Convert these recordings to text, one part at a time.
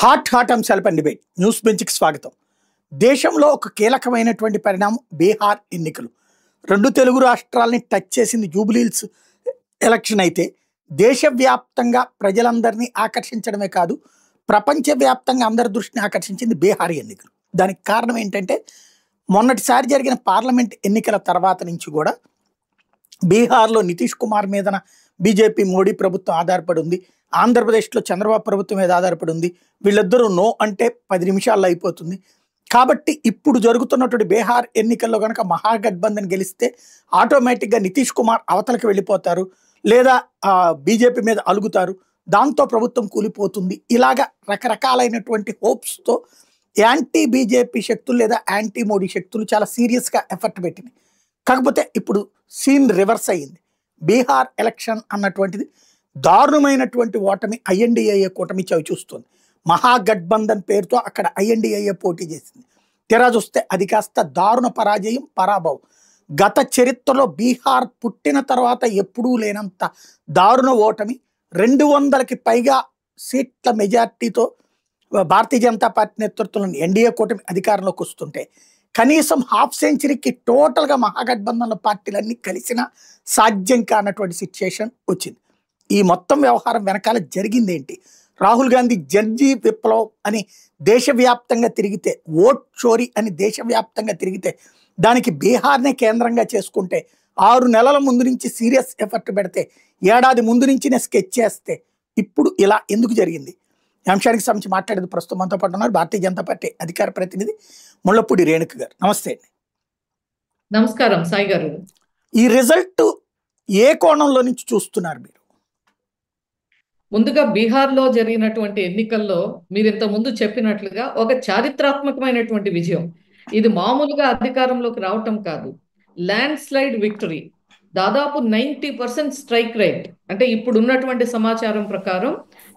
Hot అంశాలపై debate news బెంచ్కి స్వాగతం. దేశంలో ఒక కీలకమైనటువంటి పరిణామం బీహార్ ఎన్నికలు. రెండు తెలుగు రాష్ట్రాలని టచ్ చేసింది జూబ్లీహిల్స్ ఎలక్షన్ అయితే దేశవ్యాప్తంగా ప్రజలందరినీ ఆకర్షించడమే కాదు, ప్రపంచవ్యాప్తంగా అందరి దృష్టిని ఆకర్షించింది బీహార్ ఎన్నికలు. దానికి కారణం ఏంటంటే మొన్నటిసారి జరిగిన పార్లమెంట్ ఎన్నికల తర్వాత నుంచి కూడా బీహార్లో నితీష్ కుమార్ మీదన బీజేపీ మోడీ ప్రభుత్వం ఆధారపడి ఉంది, ఆంధ్రప్రదేశ్లో చంద్రబాబు ప్రభుత్వం మీద ఆధారపడి ఉంది. వీళ్ళిద్దరూ నో అంటే 10 నిమిషాల్లో అయిపోతుంది. కాబట్టి ఇప్పుడు జరుగుతున్నటువంటి బీహార్ ఎన్నికల్లో కనుక మహాగఠబంధన్ గెలిస్తే ఆటోమేటిక్గా నితీష్ కుమార్ అవతలకి వెళ్ళిపోతారు, లేదా బీజేపీ మీద అలుగుతారు, దాంతో ప్రభుత్వం కూలిపోతుంది. ఇలాగా రకరకాలైనటువంటి హోప్స్తో యాంటీ బీజేపీ శక్తులు లేదా యాంటీ మోడీ శక్తులు చాలా సీరియస్గా ఎఫర్ట్ పెట్టినాయి. కాకపోతే ఇప్పుడు సీన్ రివర్స్ అయ్యింది. బీహార్ ఎలక్షన్ అన్నటువంటిది దారుణమైనటువంటి ఓటమి ఐఎన్డీఏ కూటమి చవి చూస్తుంది. మహాగఠబంధన్ పేరుతో అక్కడ ఐఎన్డీఏ పోటీ చేసింది. తెరా చూస్తే అది కాస్త దారుణ పరాజయం, పరాభవం. గత చరిత్రలో బీహార్ పుట్టిన తర్వాత ఎప్పుడూ లేనంత దారుణ ఓటమి. 200కి పైగా సీట్ల మెజార్టీతో భారతీయ జనతా పార్టీ నేతృత్వంలోని ఎన్డీఏ కూటమి అధికారంలోకి వస్తుంటే కనీసం హాఫ్ సెంచరీకి టోటల్గా మహాగఠబంధన్ల పార్టీలన్నీ కలిసినా సాధ్యం కానటువంటి సిచ్యుయేషన్ వచ్చింది. ఈ మొత్తం వ్యవహారం వెనకాల జరిగింది ఏంటి? రాహుల్ గాంధీ జడ్జి విప్లవం అని దేశవ్యాప్తంగా తిరిగితే, ఓట్ చోరీ అని దేశవ్యాప్తంగా తిరిగితే, దానికి బీహార్నే కేంద్రంగా చేసుకుంటే 6 నెలల ముందు నుంచి సీరియస్ ఎఫర్ట్ పెడితే, ఏడాది ముందు నుంచినే స్కెచ్ చేస్తే ఇప్పుడు ఇలా ఎందుకు జరిగింది? ఈ అంశానికి సంబంధించి మాట్లాడేది ప్రస్తుతం మనతో పాటు ఉన్నారు భారతీయ జనతా పార్టీ అధికార ప్రతినిధి ముళ్ళపూడి రేణుక గారు. నమస్తే అండి. నమస్కారం సాయి గారు. ఈ రిజల్ట్ ఏ కోణంలో నుంచి చూస్తున్నారు మీరు? ముందుగా బీహార్లో జరిగినటువంటి ఎన్నికల్లో మీరు ఇంత ముందు చెప్పినట్లుగా ఒక చారిత్రాత్మకమైనటువంటి విజయం. ఇది మామూలుగా అధికారంలోకి రావటం కాదు, ల్యాండ్ స్లైడ్ విక్టరీ. దాదాపు 90% స్ట్రైక్ రేట్. అంటే ఇప్పుడు ఉన్నటువంటి సమాచారం ప్రకారం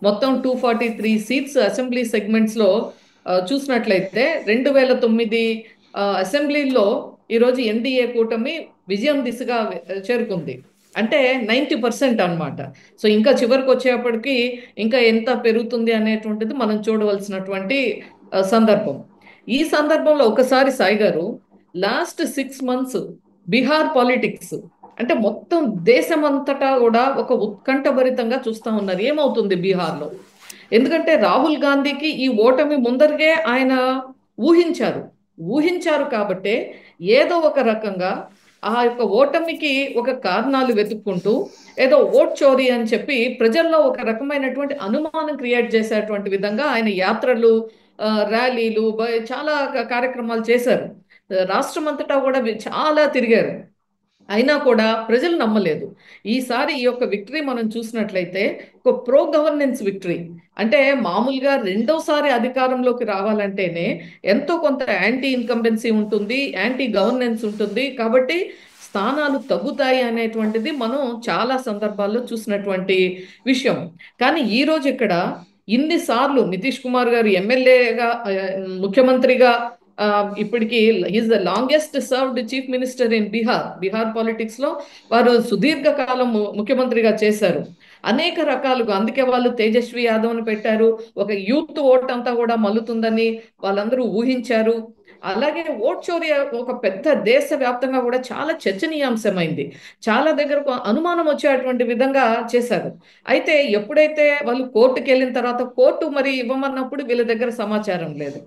మొత్తం 243 సీట్స్ అసెంబ్లీ సెగ్మెంట్స్లో చూసినట్లయితే 2009 అసెంబ్లీలో ఈరోజు ఎన్డీఏ కూటమి విజయం దిశగా చేరుకుంది. అంటే 90% అన్నమాట. సో ఇంకా చివరికి వచ్చేప్పటికి ఇంకా ఎంత పెరుగుతుంది అనేటువంటిది మనం చూడవలసినటువంటి సందర్భం. ఈ సందర్భంలో ఒకసారి సాయి గారు, లాస్ట్ 6 months బీహార్ పాలిటిక్స్ అంటే మొత్తం దేశమంతటా కూడా ఒక ఉత్కంఠభరితంగా చూస్తూ ఉన్నారు ఏమవుతుంది బీహార్లో. ఎందుకంటే రాహుల్ గాంధీకి ఈ ఓటమి ముందరికే ఆయన ఊహించారు కాబట్టే ఏదో ఒక రకంగా ఆ యొక్క ఓటమికి ఒక కారణాలు వెతుక్కుంటూ ఏదో ఓట్ చోరీ అని చెప్పి ప్రజల్లో ఒక రకమైనటువంటి అనుమానం క్రియేట్ చేసేటువంటి విధంగా ఆయన యాత్రలు, ర్యాలీలు, చాలా కార్యక్రమాలు చేశారు. రాష్ట్రం అంతటా కూడా చాలా తిరిగారు. అయినా కూడా ప్రజలు నమ్మలేదు. ఈసారి ఈ యొక్క విక్టరీ మనం చూసినట్లయితే ఒక ప్రో గవర్నెన్స్ విక్టరీ. అంటే మామూలుగా రెండోసారి అధికారంలోకి రావాలంటేనే ఎంతో కొంత యాంటీ ఇన్కంబెన్సీ ఉంటుంది, యాంటీ గవర్నెన్స్ ఉంటుంది, కాబట్టి స్థానాలు తగ్గుతాయి అనేటువంటిది మనం చాలా సందర్భాల్లో చూసినటువంటి విషయం. కానీ ఈరోజు ఇక్కడ ఇన్నిసార్లు నితీష్ కుమార్ గారు ఎమ్మెల్యేగా, ముఖ్యమంత్రిగా, ఇప్పటికి is the longest served chief minister in Bihar politics లో వారు సుదీర్ఘకాలం ముఖ్యమంత్రిగా చేశారు. అనేక రకాలుగా అందుకే వాళ్ళు తేజస్వి యాదవ్ని పెట్టారు. ఒక యూత్ ఓట్ అంతా కూడా మల్లుతుందని వాళ్ళందరూ ఊహించారు. అలాగే ఓట్ చోరీ ఒక పెద్ద దేశవ్యాప్తంగా కూడా చాలా చర్చనీయాంశమైంది. చాలా దగ్గరకు అనుమానం వచ్చేటువంటి విధంగా చేశారు. అయితే ఎప్పుడైతే వాళ్ళు కోర్టుకి వెళ్ళిన తర్వాత కోర్టు మరి ఇవ్వమన్నప్పుడు వీళ్ళ దగ్గర సమాచారం లేదు.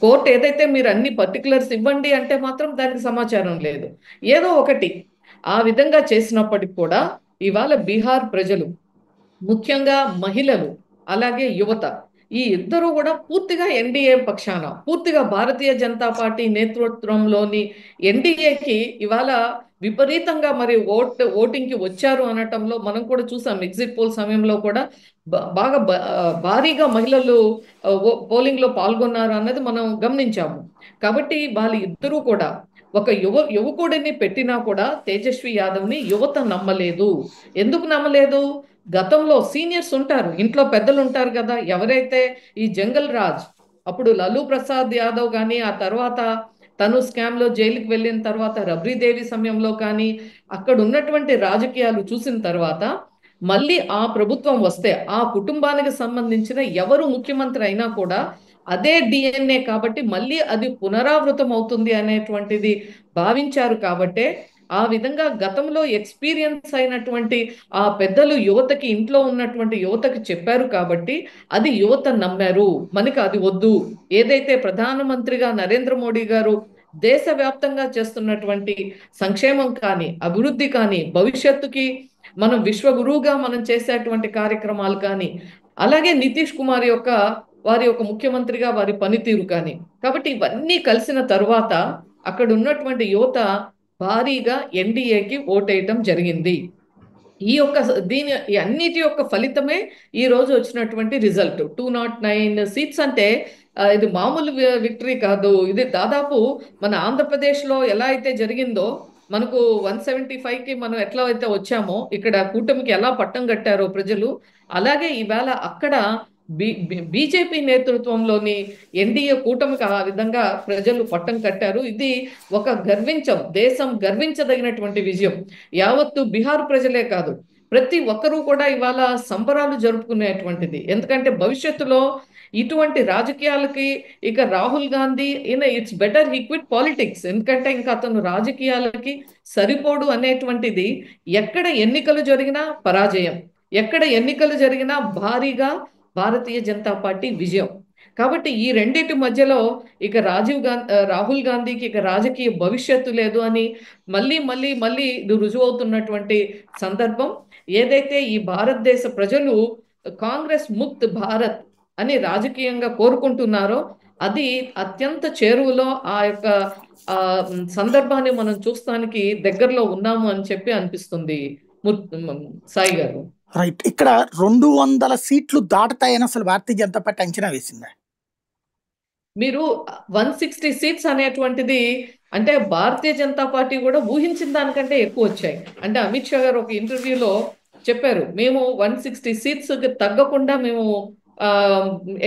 కోర్టు ఏదైతే మీరు అన్ని పర్టికులర్స్ ఇవ్వండి అంటే మాత్రం దానికి సమాచారం లేదు. ఏదో ఒకటి ఆ విధంగా చేసినప్పటికి కూడా ఇవాళ బీహార్ ప్రజలు, ముఖ్యంగా మహిళలు, అలాగే యువత, ఈ ఇద్దరు కూడా పూర్తిగా ఎన్డీఏ పక్షాన, పూర్తిగా భారతీయ జనతా పార్టీ నేతృత్వంలోని ఎన్డీఏకి ఇవాళ విపరీతంగా మరి ఓటింగ్కి వచ్చారు అనటంలో మనం కూడా చూసాం. ఎగ్జిట్ పోల్ సమయంలో కూడా బాగా భారీగా మహిళలు పోలింగ్లో పాల్గొన్నారు అన్నది మనం గమనించాము. కాబట్టి వాళ్ళు ఇద్దరూ కూడా ఒక యువకుడిని పెట్టినా కూడా తేజస్వి యాదవ్ని యువత నమ్మలేదు. ఎందుకు నమ్మలేదు? గతంలో సీనియర్స్ ఉంటారు, ఇంట్లో పెద్దలు ఉంటారు కదా, ఎవరైతే ఈ జంగల్ రాజ్ అప్పుడు లాలూ ప్రసాద్ యాదవ్ కానీ, ఆ తర్వాత తను స్కామ్లో జైలుకి వెళ్ళిన తర్వాత రబ్రీదేవి సమయంలో కానీ, అక్కడ ఉన్నటువంటి రాజకీయాలు చూసిన తర్వాత మళ్ళీ ఆ ప్రభుత్వం వస్తే ఆ కుటుంబానికి సంబంధించిన ఎవరు ముఖ్యమంత్రి అయినా కూడా అదే డిఎన్ఏ కాబట్టి మళ్ళీ అది పునరావృతం అవుతుంది అనేటువంటిది భావించారు కాబట్టే ఆ విధంగా గతంలో ఎక్స్పీరియన్స్ అయినటువంటి ఆ పెద్దలు యువతకి, ఇంట్లో ఉన్నటువంటి యువతకి చెప్పారు కాబట్టి అది యువత నమ్మారు. మనకి అది వద్దు. ఏదైతే ప్రధానమంత్రిగా నరేంద్ర మోడీ గారు దేశవ్యాప్తంగా చేస్తున్నటువంటి సంక్షేమం కానీ, అభివృద్ధి కానీ, భవిష్యత్తుకి మనం విశ్వగురువుగా మనం చేసేటువంటి కార్యక్రమాలు కానీ, అలాగే నితీష్ కుమార్ యొక్క వారి యొక్క ముఖ్యమంత్రిగా వారి పనితీరు కానీ, కాబట్టి ఇవన్నీ కలిసిన తరువాత అక్కడ ఉన్నటువంటి యువత భారీగా ఎన్డీఏకి ఓటేయటం జరిగింది. ఈ యొక్క ఈ అన్నిటి యొక్క ఫలితమే ఈ రోజు వచ్చినటువంటి రిజల్ట్. 209 సీట్స్ అంటే ఇది మామూలు విక్టరీ కాదు. ఇది దాదాపు మన ఆంధ్రప్రదేశ్లో ఎలా అయితే జరిగిందో, మనకు 175కి మనం ఎట్లా అయితే వచ్చామో, ఇక్కడ కూటమికి ఎలా పట్టం కట్టారో ప్రజలు, అలాగే ఈవేళ అక్కడ బీజేపీ నేతృత్వంలోని ఎన్డీఏ కూటమికి ఆ విధంగా ప్రజలు పట్టం కట్టారు. ఇది ఒక దేశం గర్వించదగినటువంటి విజయం. యావత్తు బీహార్ ప్రజలే కాదు, ప్రతి ఒక్కరూ కూడా ఇవాళ సంబరాలు జరుపుకునేటువంటిది. ఎందుకంటే భవిష్యత్తులో ఇటువంటి రాజకీయాలకి ఇక Rahul Gandhi it's better he quit politics. ఎందుకంటే ఇంకా అతను రాజకీయాలకి సరిపోడు అనేటువంటిది. ఎక్కడ ఎన్నికలు జరిగినా పరాజయం, ఎక్కడ ఎన్నికలు జరిగినా భారీగా భారతీయ జనతా పార్టీ విజయం. కాబట్టి ఈ రెండింటి మధ్యలో ఇక రాహుల్ గాంధీకి ఇక రాజకీయ భవిష్యత్తు లేదు అని మళ్ళీ మళ్ళీ మళ్ళీ ఇది రుజువవుతున్నటువంటి సందర్భం. ఏదైతే ఈ భారతదేశ ప్రజలు కాంగ్రెస్ ముక్త్ భారత్ అని రాజకీయంగా కోరుకుంటున్నారో అది అత్యంత చేరువలో ఆ యొక్క సందర్భాన్ని మనం చూస్తానికి దగ్గరలో ఉన్నాము అని చెప్పి అనిపిస్తుంది సాయి గారు. రైట్. ఇక్కడ 200 సీట్లు దాటుతాయని అసలు భారతీయ జనతా పార్టీ అంచనా వేసిందా? మీరు 160 సీట్స్ అనేటువంటిది అంటే భారతీయ జనతా పార్టీ కూడా ఊహించిన దానికంటే ఎక్కువ వచ్చాయి. అంటే అమిత్ షా గారు ఒక ఇంటర్వ్యూలో చెప్పారు, మేము 160 సీట్స్ తగ్గకుండా మేము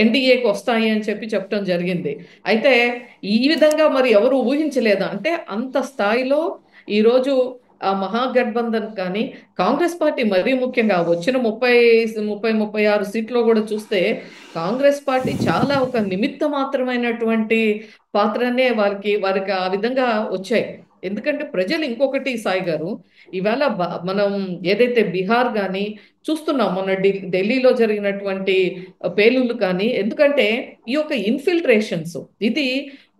ఎన్డీఏకి వస్తాయి అని చెప్పి చెప్పడం జరిగింది. అయితే ఈ విధంగా మరి ఎవరు ఊహించలేదా అంటే అంత స్థాయిలో ఈరోజు ఆ మహాగఠబంధన్ కానీ కాంగ్రెస్ పార్టీ మరీ ముఖ్యంగా వచ్చిన 36 సీట్లో కూడా చూస్తే కాంగ్రెస్ పార్టీ చాలా ఒక నిమిత్త మాత్రమైనటువంటి పాత్రనే వారికి ఆ విధంగా వచ్చాయి. ఎందుకంటే ప్రజలు ఇంకొకటి సాయి గారు, ఈవేళ మనం ఏదైతే బీహార్ కానీ చూస్తున్నాం, మొన్న ఢిల్లీలో జరిగినటువంటి పేలుళ్ళు కానీ, ఎందుకంటే ఈ యొక్క ఇన్ఫిల్ట్రేషన్స్ ఇది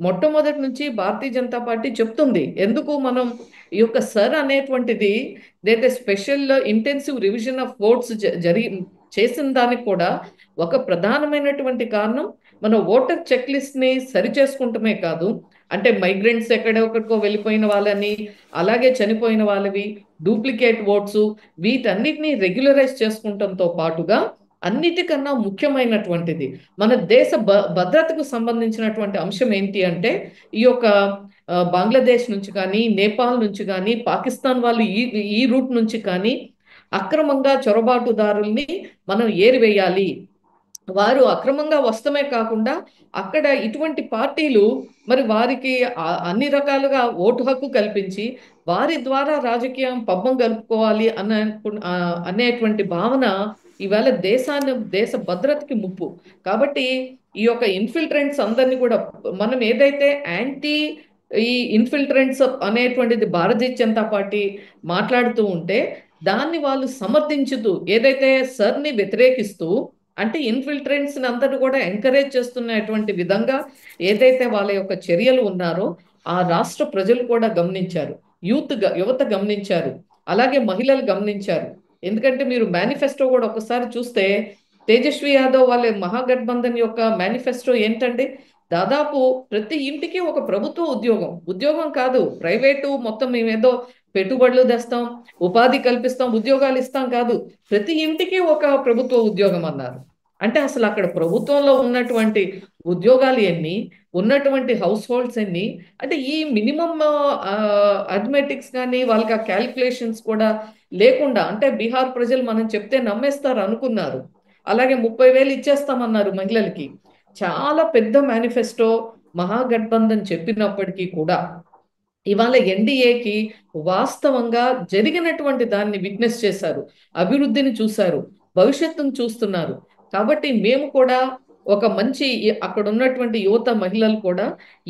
మొట్టమొదటి నుంచి భారతీయ జనతా పార్టీ చెప్తుంది. ఎందుకు మనం ఈ యొక్క సర్ అనేటువంటిది ఏదైతే special intensive revision of votes చేసిన దానికి కూడా ఒక ప్రధానమైనటువంటి కారణం మన ఓటర్ చెక్ లిస్ట్ ని సరి చేసుకుంటమే కాదు, అంటే మైగ్రెంట్స్ ఎక్కడెక్కడికో వెళ్ళిపోయిన వాళ్ళని, అలాగే చనిపోయిన వాళ్ళవి, డూప్లికేట్ ఓట్స్, వీటన్నిటిని రెగ్యులరైజ్ చేసుకుంటంతో పాటుగా అన్నిటికన్నా ముఖ్యమైనటువంటిది మన దేశ భద్రతకు సంబంధించినటువంటి అంశం ఏంటి అంటే ఈ యొక్క బంగ్లాదేశ్ నుంచి కానీ, నేపాల్ నుంచి కానీ, పాకిస్తాన్ వాళ్ళు ఈ రూట్ నుంచి కానీ అక్రమంగా చొరబాటుదారుల్ని మనం ఏరివేయాలి. వారు అక్రమంగా వస్తమే కాకుండా అక్కడ ఇటువంటి పార్టీలు మరి వారికి అన్ని రకాలుగా ఓటు హక్కు కల్పించి వారి ద్వారా రాజకీయం పబ్బం గలుపుకోవాలి అనేటువంటి భావన ఈవేళ దేశ భద్రతకి ముప్పు. కాబట్టి ఈ యొక్క ఇన్ఫిల్ట్రెంట్స్ అందరినీ కూడా మనం ఏదైతే ఈ ఇన్ఫిల్ట్రెంట్స్ అనేటువంటిది భారతీయ జనతా పార్టీ మాట్లాడుతూ ఉంటే దాన్ని వాళ్ళు సమర్థించుతూ ఏదైతే సర్ని వ్యతిరేకిస్తూ అంటే ఇన్ఫిల్ట్రెంట్స్ అందరూ కూడా ఎంకరేజ్ చేస్తున్నటువంటి విధంగా ఏదైతే వాళ్ళ యొక్క చర్యలు ఉన్నారో ఆ రాష్ట్ర ప్రజలు కూడా గమనించారు, యువత గమనించారు, అలాగే మహిళలు గమనించారు. ఎందుకంటే మీరు మేనిఫెస్టో కూడా ఒకసారి చూస్తే తేజస్వి యాదవ్ వాళ్ళ మహాగఠబంధన్ యొక్క మేనిఫెస్టో ఏంటంటే దాదాపు ప్రతి ఇంటికి ఒక ప్రభుత్వ ఉద్యోగం కాదు, ప్రైవేటు మొత్తం మేమేదో పెట్టుబడులు తెస్తాం, ఉపాధి కల్పిస్తాం, ఉద్యోగాలు ఇస్తాం కాదు, ప్రతి ఇంటికి ఒక ప్రభుత్వ ఉద్యోగం అన్నారు. అంటే అసలు అక్కడ ప్రభుత్వంలో ఉన్నటువంటి ఉద్యోగాలు ఎన్ని, ఉన్నటువంటి హౌస్ హోల్డ్స్ ఎన్ని, అంటే ఈ మినిమం అథమెటిక్స్ కానీ వాళ్ళకి ఆ క్యాలిక్యులేషన్స్ కూడా లేకుండా, అంటే బీహార్ ప్రజలు మనం చెప్తే నమ్మేస్తారు అనుకున్నారు. అలాగే 30,000 ఇచ్చేస్తామన్నారు మహిళలకి. చాలా పెద్ద మేనిఫెస్టో మహాగఠబంధన్ చెప్పినప్పటికీ కూడా ఇవాళ ఎన్డీఏకి వాస్తవంగా జరిగినటువంటి దాన్ని విట్నెస్ చేశారు, అభివృద్ధిని చూశారు, భవిష్యత్తును చూస్తున్నారు. కాబట్టి మేము కూడా ఒక మంచి అక్కడ ఉన్నటువంటి యువత మహిళలు కూడా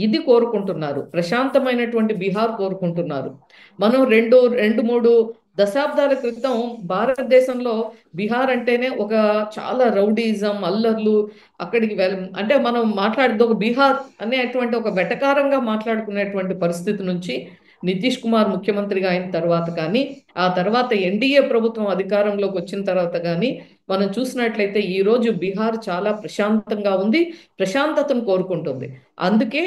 ఇది కోరుకుంటున్నారు, ప్రశాంతమైనటువంటి బీహార్ కోరుకుంటున్నారు. మనం రెండు మూడు దశాబ్దాల క్రితం భారతదేశంలో బీహార్ అంటేనే ఒక చాలా రౌడీజం, అల్లర్లు, అక్కడికి అంటే మనం మాట్లాడేది ఒక బీహార్ అనేటువంటి ఒక వెటకారంగా మాట్లాడుకునేటువంటి పరిస్థితి నుంచి నితీష్ కుమార్ ముఖ్యమంత్రిగా అయిన తర్వాత కానీ, ఆ తర్వాత ఎన్డీఏ ప్రభుత్వం అధికారంలోకి వచ్చిన తర్వాత కానీ మనం చూసినట్లయితే ఈ రోజు బీహార్ చాలా ప్రశాంతంగా ఉంది, ప్రశాంతతను కోరుకుంటుంది. అందుకే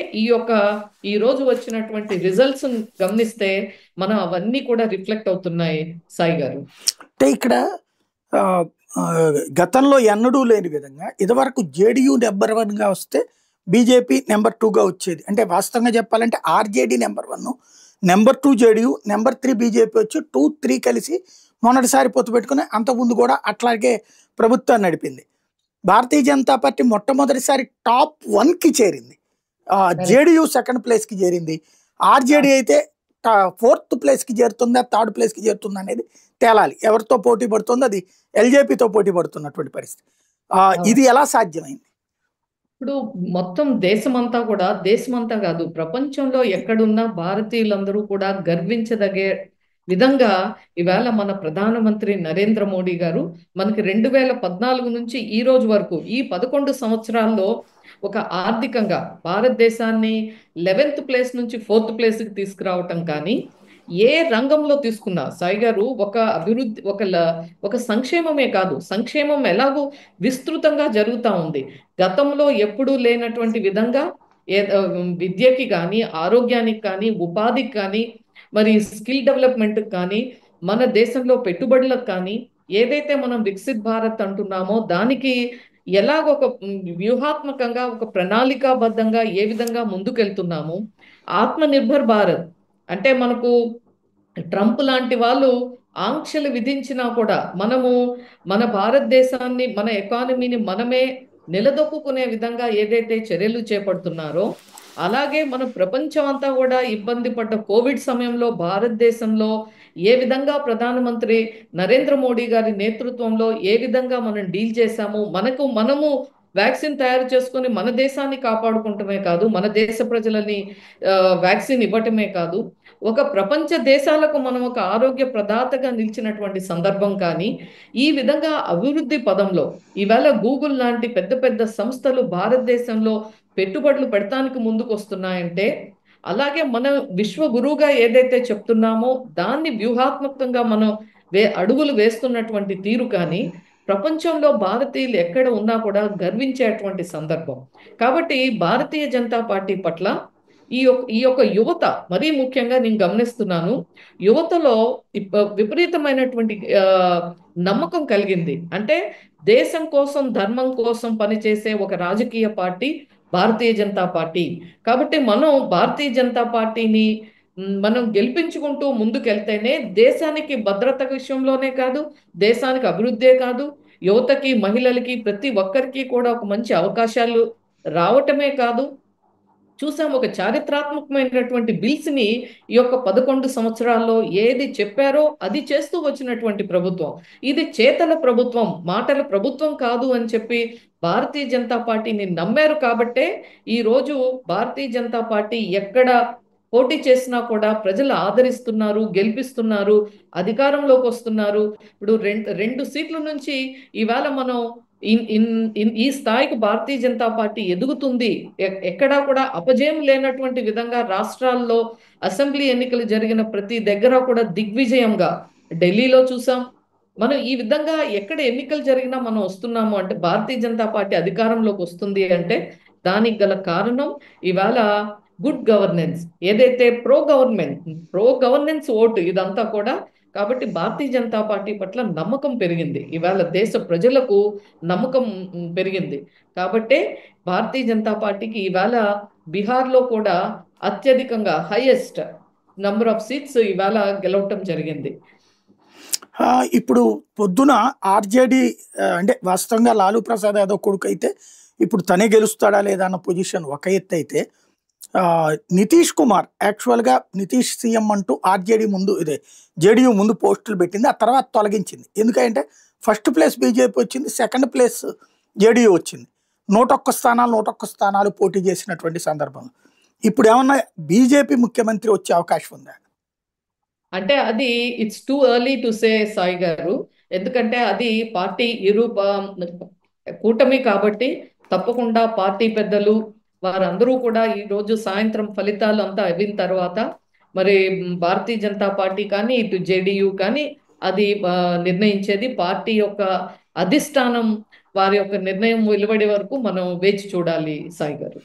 ఈ రోజు వచ్చినటువంటి రిజల్ట్స్ గమనిస్తే మనం అవన్నీ కూడా రిఫ్లెక్ట్ అవుతున్నాయి సాయి గారు. అంటే ఇక్కడ ఆ, ఆ, గతంలో ఎన్నడూ లేని విధంగా ఇదివరకు జేడీయూ నెంబర్ 1గా వస్తే బీజేపీ నెంబర్ 2గా వచ్చేది. అంటే వాస్తవంగా చెప్పాలంటే RJD number 1, number 2 JDU, number 3 BJP వచ్చి 2, 3 కలిసి మొన్నటిసారి పొత్తు పెట్టుకుని అంతకుముందు కూడా అట్లాగే ప్రభుత్వాన్ని నడిపింది. భారతీయ జనతా పార్టీ మొట్టమొదటిసారి టాప్ 1కి చేరింది, జేడీయూ సెకండ్ ప్లేస్కి చేరింది, ఆర్జేడీ అయితే 4th ప్లేస్కి చేరుతుందా 3rd ప్లేస్కి చేరుతుందా అనేది తేలాలి. ఎవరితో పోటీ పడుతుందో అది ఎల్జేపీతో పోటీ పడుతున్నటువంటి పరిస్థితి. ఇది ఎలా సాధ్యమైంది? ఇప్పుడు మొత్తం దేశమంతా కాదు, ప్రపంచంలో ఎక్కడున్నా భారతీయులందరూ కూడా గర్వించదగే విధంగా ఇవాళ మన ప్రధానమంత్రి నరేంద్ర మోడీ గారు మనకి 2014 నుంచి ఈ రోజు వరకు ఈ 11 సంవత్సరాల్లో ఒక ఆర్థికంగా భారతదేశాన్ని 11th ప్లేస్ నుంచి 4th ప్లేస్కి తీసుకురావటం కానీ, ఏ రంగంలో తీసుకున్నా సాయి గారు ఒక అభివృద్ధి ఒక సంక్షేమమే కాదు, సంక్షేమం ఎలాగో విస్తృతంగా జరుగుతూ ఉంది. గతంలో ఎప్పుడూ లేనటువంటి విధంగా ఏ విద్యకి కానీ, ఆరోగ్యానికి కానీ, ఉపాధికి కానీ, మరి స్కిల్ డెవలప్మెంట్కి కానీ, మన దేశంలో పెట్టుబడులకు కానీ, ఏదైతే మనం వికసిత్ భారత్ అంటున్నామో దానికి ఎలాగొక వ్యూహాత్మకంగా ఒక ప్రణాళికాబద్ధంగా ఏ విధంగా ముందుకెళ్తున్నామో, ఆత్మనిర్భర్ భారత్ అంటే మనకు ట్రంప్ లాంటి వాళ్ళు ఆంక్షలు విధించినా కూడా మనము మన భారతదేశాన్ని, మన ఎకానమీని మనమే నిలదొక్కునే విధంగా ఏదైతే చర్యలు చేపడుతున్నారో, అలాగే మన ప్రపంచం అంతా కూడా ఇబ్బంది పడ్డ కోవిడ్ సమయంలో భారతదేశంలో ఏ విధంగా ప్రధానమంత్రి నరేంద్ర మోడీ గారి నేతృత్వంలో ఏ విధంగా మనం డీల్ చేశాము, మనము వ్యాక్సిన్ తయారు చేసుకొని మన దేశాన్ని కాపాడుకుంటమే కాదు, మన దేశ ప్రజలని వ్యాక్సిన్ ఇవ్వటమే కాదు, ఒక ప్రపంచ దేశాలకు మనం ఒక ఆరోగ్య ప్రదాతగా నిలిచినటువంటి సందర్భం. కానీ ఈ విధంగా అభివృద్ధి పదంలో ఈవేళ గూగుల్ లాంటి పెద్ద పెద్ద సంస్థలు భారతదేశంలో పెట్టుబడులు పెడతానికి ముందుకు వస్తున్నాయంటే, అలాగే మనం విశ్వ గురువుగా ఏదైతే చెప్తున్నామో దాన్ని వ్యూహాత్మకంగా మనం అడుగులు వేస్తున్నటువంటి తీరు కానీ ప్రపంచంలో భారతీయులు ఎక్కడ ఉన్నా కూడా గర్వించేటువంటి సందర్భం. కాబట్టి భారతీయ జనతా పార్టీ పట్ల ఈ యొక్క యువత మరీ ముఖ్యంగా నేను గమనిస్తున్నాను, యువతలో విపరీతమైనటువంటి నమ్మకం కలిగింది. అంటే దేశం కోసం, ధర్మం కోసం పనిచేసే ఒక రాజకీయ పార్టీ భారతీయ జనతా పార్టీ. కాబట్టి మనం భారతీయ జనతా పార్టీని మనం గెలిపించుకుంటూ ముందుకెళ్తేనే దేశానికి భద్రత విషయంలోనే కాదు, దేశానికి అభివృద్ధే కాదు, యువతకి, మహిళలకి, ప్రతి ఒక్కరికి కూడా ఒక మంచి అవకాశాలు రావటమే కాదు, చూసాం ఒక చారిత్రాత్మకమైనటువంటి బిల్స్ ని ఈ యొక్క 11 సంవత్సరాల్లో ఏది చెప్పారో అది చేస్తూ వచ్చినటువంటి ప్రభుత్వం. ఇది చేతల ప్రభుత్వం, మాటల ప్రభుత్వం కాదు అని చెప్పి భారతీయ జనతా పార్టీని నమ్మారు. కాబట్టే ఈ రోజు భారతీయ జనతా పార్టీ ఎక్కడ పోటీ చేసినా కూడా ప్రజలు ఆదరిస్తున్నారు, గెలిపిస్తున్నారు, అధికారంలోకి వస్తున్నారు. ఇప్పుడు రెండు సీట్ల నుంచి ఈవేళ మనం ఈ స్థాయికి భారతీయ జనతా పార్టీ ఎదుగుతుంది. ఎక్కడా కూడా అపజయం లేనటువంటి విధంగా రాష్ట్రాల్లో అసెంబ్లీ ఎన్నికలు జరిగిన ప్రతి దగ్గర కూడా దిగ్విజయంగా ఢిల్లీలో చూసాం. మనం ఈ విధంగా ఎక్కడ ఎన్నికలు జరిగినా మనం వస్తున్నాము అంటే, భారతీయ జనతా పార్టీ అధికారంలోకి వస్తుంది అంటే దానికి గల కారణం ఇవాళ గుడ్ గవర్నెన్స్, ఏదైతే ప్రో గవర్నెన్స్ ఓటు ఇదంతా కూడా. కాబట్టి భారతీయ జనతా పార్టీ పట్ల నమ్మకం పెరిగింది, ఇవాళ దేశ ప్రజలకు నమ్మకం పెరిగింది. కాబట్టే భారతీయ జనతా పార్టీకి ఇవాళ బీహార్లో కూడా అత్యధికంగా హైయెస్ట్ నంబర్ ఆఫ్ సీట్స్ ఇవాళ గెలవటం జరిగింది. ఇప్పుడు పొద్దున ఆర్జేడీ అంటే వాస్తవంగా లాలూ ప్రసాద్ యాదవ్ కొడుకు అయితే ఇప్పుడు తనే గెలుస్తాడా లేదా అన్న పొజిషన్ ఒక ఎత్తు అయితే, ఆ, నితీష్ కుమార్ యాక్చువల్గా నితీష్ సీఎం అంటూ ఆర్జేడీ ముందు ఇదే జేడీయూ ముందు పోస్టులు పెట్టింది, ఆ తర్వాత తొలగించింది. ఎందుకంటే ఫస్ట్ ప్లేస్ బీజేపీ వచ్చింది, సెకండ్ ప్లేస్ జేడీయూ వచ్చింది. 101 స్థానాలు పోటీ చేసినటువంటి సందర్భంలో ఇప్పుడు ఏమన్నా బీజేపీ ముఖ్యమంత్రి వచ్చే అవకాశం ఉందా? అంటే అది it's too early to say Sai గారు. ఎందుకంటే అది పార్టీ కూటమి కాబట్టి తప్పకుండా పార్టీ పెద్దలు వారందరూ కూడా ఈ రోజు సాయంత్రం ఫలితాలు అంతా అయిన తర్వాత మరి భారతీయ జనతా పార్టీ కానీ ఇటు జేడీయూ కానీ అది నిర్ణయించేది పార్టీ యొక్క అధిష్టానం. వారి యొక్క నిర్ణయం వెలువడే వరకు మనం వేచి చూడాలి సాయి గారు.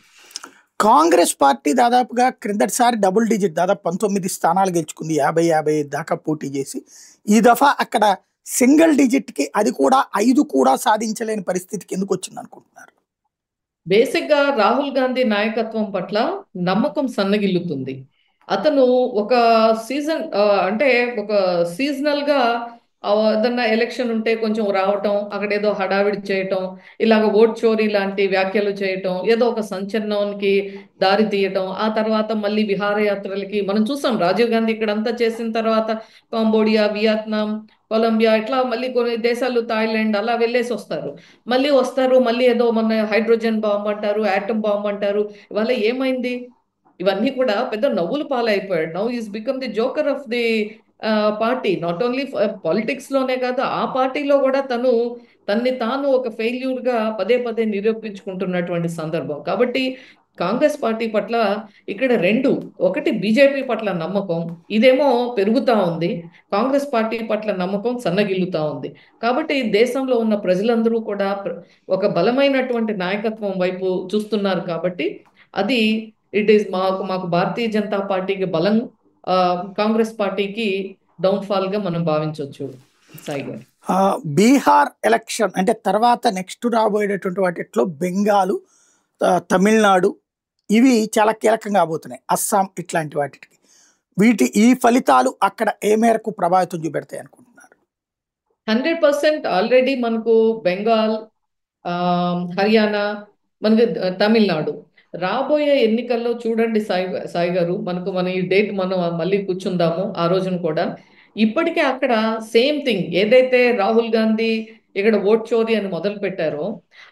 కాంగ్రెస్ పార్టీ దాదాపుగా క్రిందటిసారి డబుల్ డిజిట్ దాదాపు 19 స్థానాలు గెలుచుకుంది, 50 దాకా పోటీ చేసి. ఈ దఫా అక్కడ సింగిల్ డిజిట్కి అది కూడా 5 కూడా సాధించలేని పరిస్థితికి ఎందుకు వచ్చింది అనుకుంటున్నారు? బేసిక్ గా రాహుల్ గాంధీ నాయకత్వం పట్ల నమ్మకం సన్నగిల్లుతుంది. అతను ఒక సీజన్ అంటే ఒక సీజనల్ గా ఏదన్నా ఎలక్షన్ ఉంటే కొంచెం రావటం, అక్కడ ఏదో హడావిడి చేయటం, ఇలాగ ఓట్ చోరీ లాంటి వ్యాఖ్యలు చేయటం, ఏదో ఒక సంచలనానికి దారి తీయటం, ఆ తర్వాత మళ్ళీ విహారయాత్రలకి మనం చూసాం. రాజీవ్ గాంధీ ఇక్కడంతా చేసిన తర్వాత కాంబోడియా, వియత్నాం, కొలంబియా, ఇట్లా మళ్ళీ కొన్ని దేశాలు, థాయిలాండ్ అలా వెళ్ళేసి వస్తారు. మళ్ళీ వస్తారు, మళ్ళీ ఏదో మన హైడ్రోజన్ బాంబ్ అంటారు, ఆటం బాంబ్ అంటారు. ఇవాళ ఏమైంది? ఇవన్నీ కూడా పెద్ద నవ్వులు పాలైపోయాడు. Now is become the joker of the party. Not only politics లోనే కాదు, ఆ పార్టీలో కూడా తన్ని తాను ఒక ఫెయిల్యూర్ గా పదే పదే నిరూపించుకుంటున్నటువంటి సందర్భం. కాబట్టి కాంగ్రెస్ పార్టీ పట్ల ఇక్కడ రెండు, ఒకటి బీజేపీ పట్ల నమ్మకం, ఇదేమో పెరుగుతా ఉంది. కాంగ్రెస్ పార్టీ పట్ల నమ్మకం సన్నగిల్లుతా ఉంది. కాబట్టి దేశంలో ఉన్న ప్రజలందరూ కూడా ఒక బలమైనటువంటి నాయకత్వం వైపు చూస్తున్నారు. కాబట్టి అది ఇట్ ఈస్ మాకు భారతీయ జనతా పార్టీకి బలం, కాంగ్రెస్ పార్టీకి డౌన్ఫాల్ గా మనం భావించవచ్చు సాయి గారు. బీహార్ ఎలక్షన్ అంటే తర్వాత నెక్స్ట్ రాబోయేటటువంటి వాటిలో బెంగాలు, తమిళనాడు ఇవి చాలా కీలకంగా కాబోతున్నాయి, అస్సాం ఇట్లాంటి వాటికి. ఈ ఫలితాలు అక్కడ ఏ మేరకు ప్రభావితం చూపెడతాయి అనుకుంటున్నారు? 100% ఆల్రెడీ మనకు బెంగాల్, హర్యానా, మనకి తమిళనాడు రాబోయే ఎన్నికల్లో చూడండి సాయి గారు. మన ఈ డేట్ మనం మళ్ళీ కూర్చుందాము ఆ రోజున కూడా. ఇప్పటికే అక్కడ సేమ్ థింగ్ ఏదైతే రాహుల్ గాంధీ ఇక్కడ ఓట్ చోరీ అని మొదలు పెట్టారో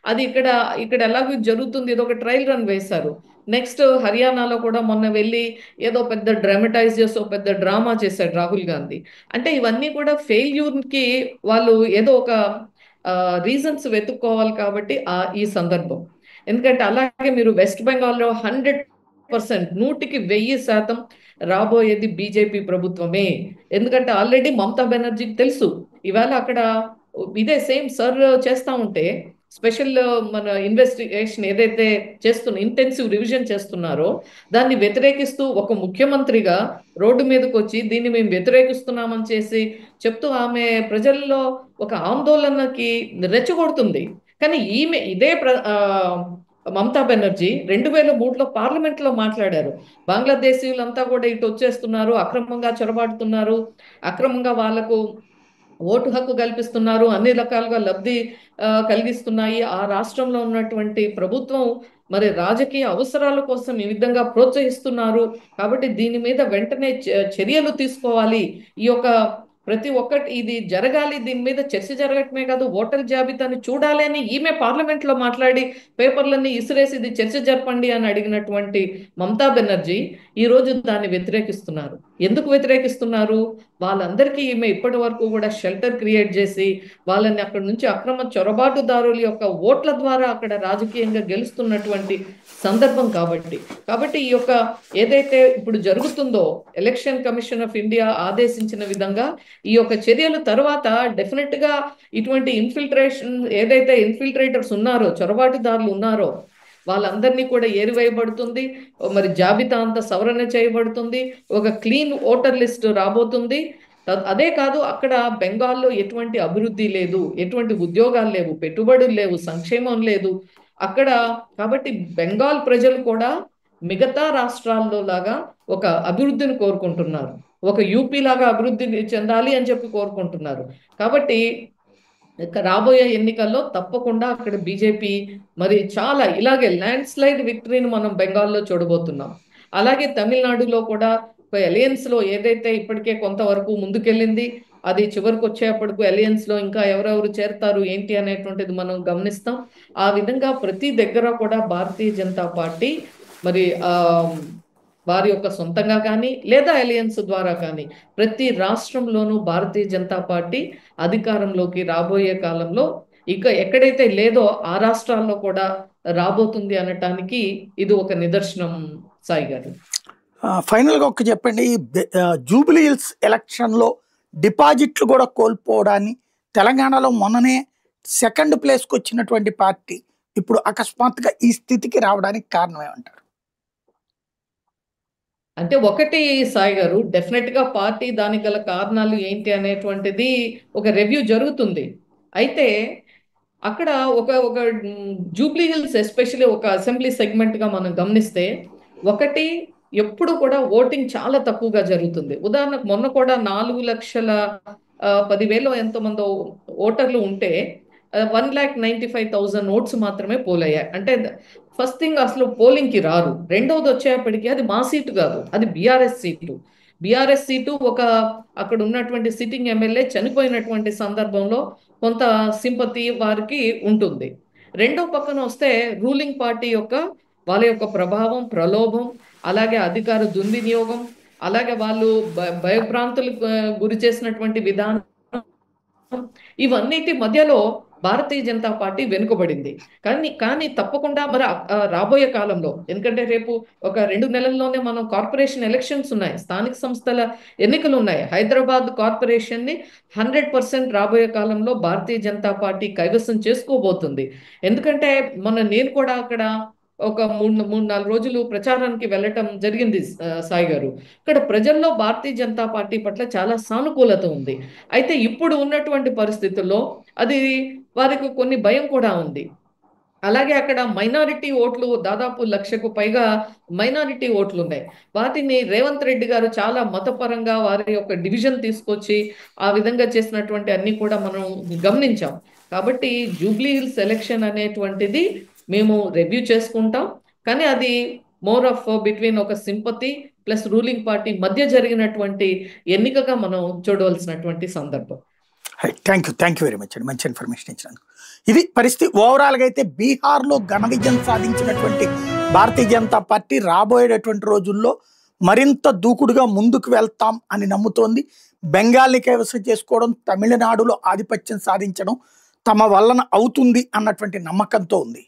అది ఇక్కడ ఇక్కడ ఎలాగో జరుగుతుంది. ఇది ఒక ట్రయల్ రన్ వేశారు. నెక్స్ట్ హర్యానాలో కూడా మొన్న వెళ్ళి ఏదో పెద్ద డ్రామటైజ్ చేసి పెద్ద డ్రామా చేశాడు రాహుల్ గాంధీ. అంటే ఇవన్నీ కూడా ఫెయిల్యూర్ కి వాళ్ళు ఏదో ఒక రీజన్స్ వెతుక్కోవాలి. కాబట్టి ఈ సందర్భం, ఎందుకంటే అలాగే మీరు వెస్ట్ బెంగాల్లో 100%, 100% రాబోయేది బీజేపీ ప్రభుత్వమే. ఎందుకంటే ఆల్రెడీ మమతా బెనర్జీకి తెలుసు ఇవాళ అక్కడ ఇదే సేమ్ సర్ చేస్తా ఉంటే స్పెషల్ మన ఇన్వెస్టిగేషన్ ఏదైతే ఇంటెన్సివ్ రివిజన్ చేస్తున్నారో దాన్ని వ్యతిరేకిస్తూ ఒక ముఖ్యమంత్రిగా రోడ్డు మీదకి వచ్చి దీన్ని మేము వ్యతిరేకిస్తున్నామని చెప్తూ ఆమె ప్రజల్లో ఒక ఆందోళనకి రెచ్చగొడుతుంది. కానీ ఇదే మమతా బెనర్జీ 2003లో పార్లమెంట్ లో మాట్లాడారు. బంగ్లాదేశీయులంతా కూడా ఇటు వచ్చేస్తున్నారు, అక్రమంగా చొరబాటుతున్నారు, అక్రమంగా వాళ్లకు ఓటు హక్కు కల్పిస్తున్నారు, అన్ని రకాలుగా లబ్ధి కలిగిస్తున్నాయి. ఆ రాష్ట్రంలో ఉన్నటువంటి ప్రభుత్వం మరి రాజకీయ అవసరాల కోసం ఈ విధంగా ప్రోత్సహిస్తున్నారు. కాబట్టి దీని మీద వెంటనే చర్యలు తీసుకోవాలి. ఈ యొక్క ప్రతి ఒక్కటి ఇది జరగాలి, దీని మీద చర్చ జరగటమే కాదు ఓటర్ జాబితాని చూడాలి అని ఈమె పార్లమెంట్ లో మాట్లాడి పేపర్లన్నీ ఇసిరేసి ఇది చర్చ జరపండి అని అడిగినటువంటి మమతా బెనర్జీ ఈ రోజు దాన్ని వ్యతిరేకిస్తున్నారు. ఎందుకు వ్యతిరేకిస్తున్నారు? వాళ్ళందరికీ ఈమె ఇప్పటి వరకు కూడా షెల్టర్ క్రియేట్ చేసి వాళ్ళని అక్కడి నుంచి అక్రమ చొరబాటుదారుల యొక్క ఓట్ల ద్వారా అక్కడ రాజకీయంగా గెలుస్తున్నటువంటి సందర్భం. కాబట్టి ఈ యొక్క ఏదైతే ఇప్పుడు జరుగుతుందో ఎలక్షన్ కమిషన్ ఆఫ్ ఇండియా ఆదేశించిన విధంగా ఈ యొక్క చర్యలు తర్వాత డెఫినెట్ గా ఇటువంటి ఇన్ఫిల్ట్రేషన్ ఏదైతే ఇన్ఫిల్ట్రేటర్స్ ఉన్నారో, చొరబాటుదారులు ఉన్నారో వాళ్ళందరినీ కూడా ఏరివేయబడుతుంది. మరి జాబితా అంతా సవరణ చేయబడుతుంది. ఒక క్లీన్ ఓటర్ లిస్ట్ రాబోతుంది. అదే కాదు, అక్కడ బెంగాల్లో ఎటువంటి అభివృద్ధి లేదు, ఎటువంటి ఉద్యోగాలు లేవు, పెట్టుబడులు లేవు, సంక్షేమం లేదు అక్కడ. కాబట్టి బెంగాల్ ప్రజలు కూడా మిగతా రాష్ట్రాల్లో లాగా ఒక అభివృద్ధిని కోరుకుంటున్నారు, ఒక యూపీ లాగా అభివృద్ధి చెందాలి అని చెప్పి కోరుకుంటున్నారు. కాబట్టి ఇక రాబోయే ఎన్నికల్లో తప్పకుండా అక్కడ బీజేపీ మరి చాలా ఇలాగే ల్యాండ్ స్లైడ్ విక్టరీని మనం బెంగాల్లో చూడబోతున్నాం. అలాగే తమిళనాడులో కూడా ఒక అలయన్స్ లో ఏదైతే ఇప్పటికే కొంతవరకు ముందుకెళ్ళింది, అది చివరికి వచ్చేప్పటికు అలయన్స్ లో ఇంకా ఎవరెవరు చేరతారు ఏంటి అనేటువంటిది మనం గమనిస్తాం. ఆ విధంగా ప్రతి దగ్గర కూడా భారతీయ జనతా పార్టీ మరి వారి యొక్క సొంతంగా కానీ లేదా అలయన్స్ ద్వారా కానీ ప్రతి రాష్ట్రంలోనూ భారతీయ జనతా పార్టీ అధికారంలోకి రాబోయే కాలంలో ఇక ఎక్కడైతే లేదో ఆ రాష్ట్రాల్లో కూడా రాబోతుంది అనటానికి ఇది ఒక నిదర్శనం, సాయి గారు. ఫైనల్గా ఒక చెప్పండి, జూబ్లీ హిల్స్ ఎలక్షన్లో డిపాజిట్లు కూడా కోల్పోవడాన్ని, తెలంగాణలో మొన్ననే సెకండ్ ప్లేస్కి వచ్చినటువంటి పార్టీ ఇప్పుడు అకస్మాత్తుగా ఈ స్థితికి రావడానికి కారణం ఏమంటారు? అంటే ఒకటి సాయి గారు, డెఫినెట్ గా పార్టీ దానికి గల కారణాలు ఏంటి అనేటువంటిది ఒక రివ్యూ జరుగుతుంది. అయితే అక్కడ ఒక ఒక జూబ్లీ హిల్స్ ఎస్పెషల్లీ ఒక అసెంబ్లీ సెగ్మెంట్ గా మనం గమనిస్తే, ఒకటి ఎప్పుడు కూడా ఓటింగ్ చాలా తక్కువగా జరుగుతుంది. ఉదాహరణకు మొన్న కూడా 4,10,000 ఎంతమందో ఓటర్లు ఉంటే 1,95,000 ఓట్స్ మాత్రమే పోల్ అయ్యాయి. అంటే ఫస్ట్ థింగ్ అసలు పోలింగ్ కి రారు. రెండవది వచ్చేప్పటికి అది మా సీటు కాదు, అది బీఆర్ఎస్ సీటు. బీఆర్ఎస్ సీటు ఒక అక్కడ ఉన్నటువంటి సిట్టింగ్ ఎమ్మెల్యే చనిపోయినటువంటి సందర్భంలో కొంత సింపతి వారికి ఉంటుంది. రెండో పక్కన వస్తే రూలింగ్ పార్టీ యొక్క వాళ్ళ యొక్క ప్రభావం, ప్రలోభం, అలాగే అధికార దుర్వినియోగం, అలాగే వాళ్ళు భయభ్రాంతులకు గురి చేసినటువంటి విధానం, ఇవన్నిటి మధ్యలో భారతీయ జనతా పార్టీ వెనుకబడింది. కానీ కానీ తప్పకుండా మరి రాబోయే కాలంలో, ఎందుకంటే రేపు ఒక 2 నెలల్లోనే మనం కార్పొరేషన్ ఎలక్షన్స్ ఉన్నాయి, స్థానిక సంస్థల ఎన్నికలు ఉన్నాయి. హైదరాబాద్ కార్పొరేషన్ ని 100% రాబోయే కాలంలో భారతీయ జనతా పార్టీ కైవసం చేసుకోబోతుంది. ఎందుకంటే నేను కూడా అక్కడ ఒక 3-4 రోజులు ప్రచారానికి వెళ్ళటం జరిగింది, సాయి గారు. ఇక్కడ ప్రజల్లో భారతీయ జనతా పార్టీ పట్ల చాలా సానుకూలత ఉంది. అయితే ఇప్పుడు ఉన్నటువంటి పరిస్థితుల్లో అది వారికి కొన్ని భయం కూడా ఉంది. అలాగే అక్కడ మైనారిటీ ఓట్లు దాదాపు 1,00,000కు పైగా మైనారిటీ ఓట్లు ఉన్నాయి. వాటిని రేవంత్ రెడ్డి గారు చాలా మతపరంగా వారి యొక్క డివిజన్ తీసుకొచ్చి ఆ విధంగా చేసినటువంటి అన్ని కూడా మనం గమనించాం. కాబట్టి జూబ్లీ హిల్స్ ఎలక్షన్ అనేటువంటిది మేము రివ్యూ చేసుకుంటాం. కానీ అది మోర్ ఆఫ్ బిట్వీన్ ఒక సింపతి ప్లస్ రూలింగ్ పార్టీ మధ్య జరిగినటువంటి ఎన్నికగా మనం చూడవలసినటువంటి సందర్భం. థ్యాంక్ యూ వెరీ మచ్ అండి, మంచి ఇన్ఫర్మేషన్ ఇచ్చినందుకు. ఇది పరిస్థితి. ఓవరాల్గా అయితే బీహార్లో ఘన విజయం సాధించినటువంటి భారతీయ జనతా పార్టీ రాబోయేటటువంటి రోజుల్లో మరింత దూకుడుగా ముందుకు వెళ్తాం అని నమ్ముతోంది. బెంగాల్ని కైవసం చేసుకోవడం, తమిళనాడులో ఆధిపత్యం సాధించడం తమ వలన అవుతుంది అన్నటువంటి నమ్మకంతో ఉంది.